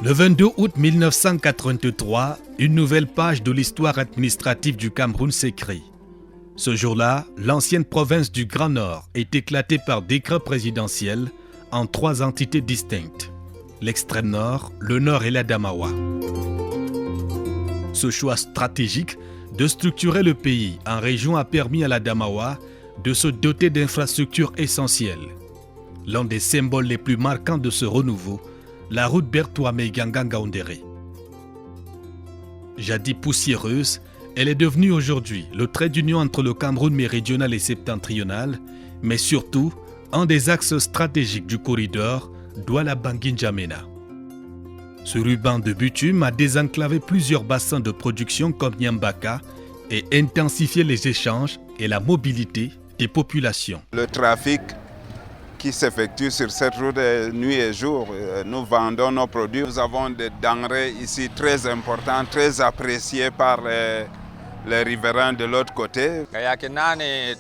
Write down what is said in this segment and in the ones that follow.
Le 22 août 1983, une nouvelle page de l'histoire administrative du Cameroun s'écrit. Ce jour-là, l'ancienne province du Grand Nord est éclatée par décret présidentiel en 3 entités distinctes, l'extrême nord, le nord et l'Adamawa. Ce choix stratégique de structurer le pays en région a permis à l'Adamawa de se doter d'infrastructures essentielles. L'un des symboles les plus marquants de ce renouveau, la route Bertoua-Meiganga-Ngaoundéré. Jadis poussiéreuse, elle est devenue aujourd'hui le trait d'union entre le Cameroun méridional et septentrional, mais surtout un des axes stratégiques du corridor Douala-Bangui-N'Djamena. Ce ruban de bitume a désenclavé plusieurs bassins de production comme Nyambaka et intensifié les échanges et la mobilité des populations. Le trafic qui s'effectue sur cette route nuit et jour. Nous vendons nos produits. Nous avons des denrées ici très importantes, très appréciées par les riverains de l'autre côté.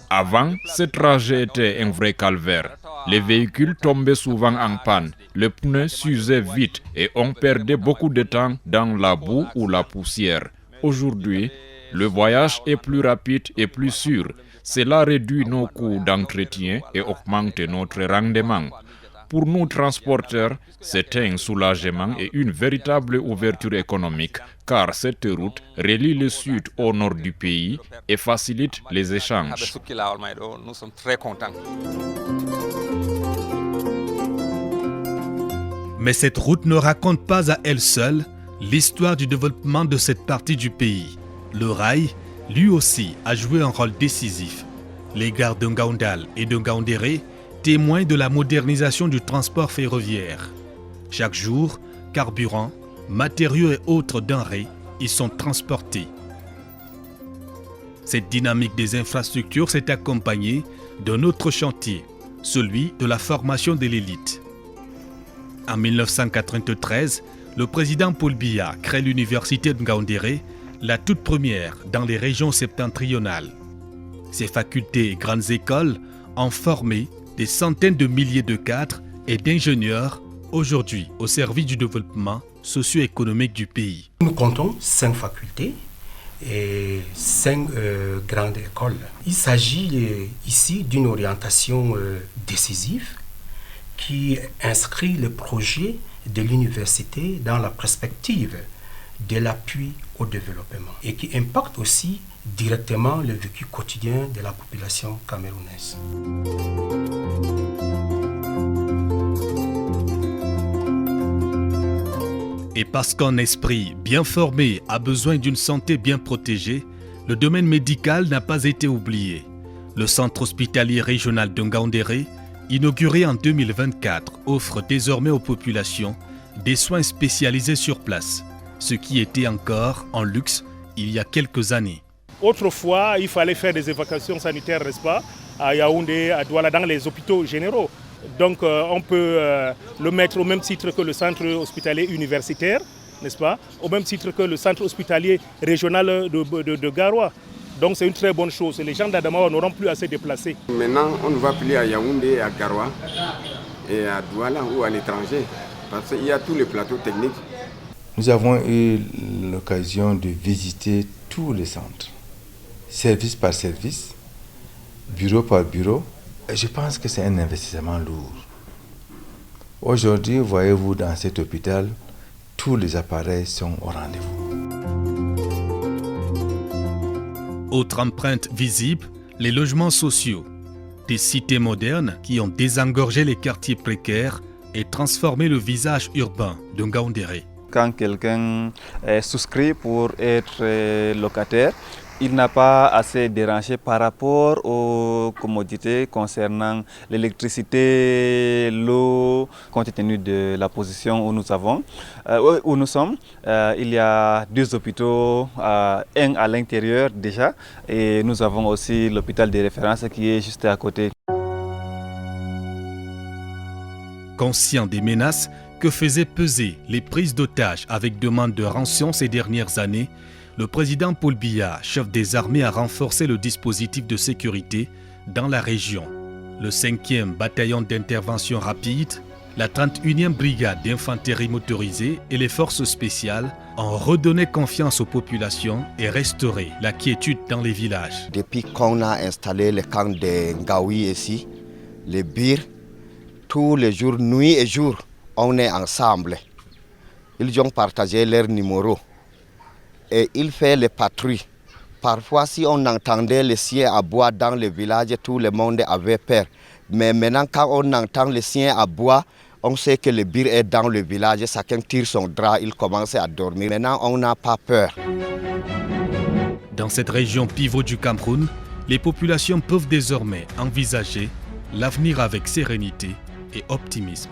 Avant, ce trajet était un vrai calvaire. Les véhicules tombaient souvent en panne, les pneus s'usaient vite et on perdait beaucoup de temps dans la boue ou la poussière. Aujourd'hui, le voyage est plus rapide et plus sûr. Cela réduit nos coûts d'entretien et augmente notre rendement. Pour nous transporteurs, c'est un soulagement et une véritable ouverture économique, car cette route relie le sud au nord du pays et facilite les échanges. Nous sommes très contents. Mais cette route ne raconte pas à elle seule l'histoire du développement de cette partie du pays. Le rail, lui aussi, a joué un rôle décisif. Les gares de Ngaoundal et de Ngaoundéré témoignent de la modernisation du transport ferroviaire. Chaque jour, carburant, matériaux et autres denrées y sont transportés. Cette dynamique des infrastructures s'est accompagnée d'un autre chantier, celui de la formation de l'élite. En 1993, le président Paul Biya crée l'université de Ngaoundéré, la toute première dans les régions septentrionales. Ces facultés et grandes écoles ont formé des centaines de milliers de cadres et d'ingénieurs aujourd'hui au service du développement socio-économique du pays. Nous comptons 5 facultés et 5 grandes écoles. Il s'agit ici d'une orientation décisive qui inscrit le projet de l'université dans la perspective de l'appui au développement et qui impacte aussi directement le vécu quotidien de la population camerounaise. Et parce qu'un esprit bien formé a besoin d'une santé bien protégée, le domaine médical n'a pas été oublié. Le centre hospitalier régional de Ngaoundéré, inauguré en 2024, offre désormais aux populations des soins spécialisés sur place, ce qui était encore en luxe il y a quelques années. Autrefois, il fallait faire des évacuations sanitaires, n'est-ce pas, à Yaoundé, à Douala, dans les hôpitaux généraux. Donc on peut le mettre au même titre que le centre hospitalier universitaire, n'est-ce pas, au même titre que le centre hospitalier régional de Garoua. Donc c'est une très bonne chose. Les gens d'Adamawa n'auront plus à se déplacer. Maintenant, on ne va plus à Yaoundé, à Garoua et à Douala ou à l'étranger, parce qu'il y a tous les plateaux techniques. Nous avons eu l'occasion de visiter tous les centres, service par service, bureau par bureau. Je pense que c'est un investissement lourd. Aujourd'hui, voyez-vous, dans cet hôpital, tous les appareils sont au rendez-vous. Autre empreinte visible, les logements sociaux. Des cités modernes qui ont désengorgé les quartiers précaires et transformé le visage urbain de Ngaoundéré. Quand quelqu'un est souscrit pour être locataire, Il n'a pas assez dérangé par rapport aux commodités concernant l'électricité, l'eau, compte tenu de la position où nous sommes. Il y a 2 hôpitaux, un à l'intérieur déjà, et nous avons aussi l'hôpital de référence qui est juste à côté. Conscient des menaces que faisaient peser les prises d'otages avec demande de rançon ces dernières années, le président Paul Biya, chef des armées, a renforcé le dispositif de sécurité dans la région. Le 5e bataillon d'intervention rapide, la 31e brigade d'infanterie motorisée et les forces spéciales ont redonné confiance aux populations et restauré la quiétude dans les villages. Depuis qu'on a installé le camp de Ngaoui ici, les Bir, tous les jours, nuit et jour, on est ensemble. Ils ont partagé leurs numéros. Et il fait les patrouilles. Parfois, si on entendait les chiens aboyer dans le village, tout le monde avait peur. Mais maintenant, quand on entend les chiens aboyer, on sait que le Bir est dans le village, chacun tire son drap, il commence à dormir. Maintenant, on n'a pas peur. Dans cette région pivot du Cameroun, les populations peuvent désormais envisager l'avenir avec sérénité et optimisme.